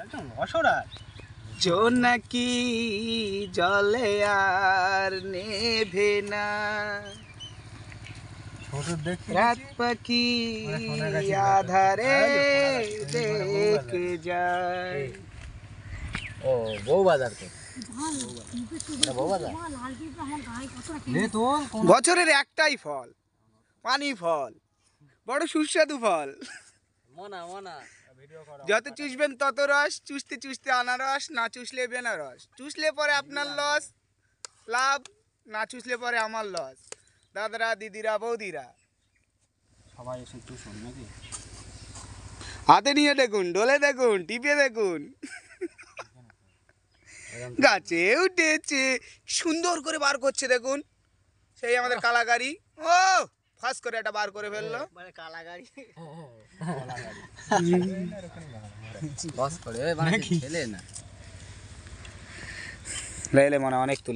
একদম অসরাজ। জোনাকি জলে আর নেভে না, রাত পাখি আধারে দেখে যায়। ও বউ বাজার তো বছরের একটাই ফল, পানি ফল, বড় সুস্বাদু ফল। যত চুষবেন তত রস, চুষতে চুষতে আনারস, না চুষলে বেনারস। চুষলে পরে আপনার লস, লাভ, না চুষলে পরে আমার লস। দাদারা, দিদিরা, বৌদিরা সবাই এসে চুষুন নাকি? হাতে নিয়ে দেখুন, ডলে দেখুন, টিপে দেখুন। গাছে উঠেছে, সুন্দর করে বার করছে দেখুন, সেই আমাদের কালাগাড়ি। ও ফাঁস করে একটা বার করে ফেললো, মানে কালাগাড়ি বস করে ছেলে না লেলে মনে অনেক তুলে।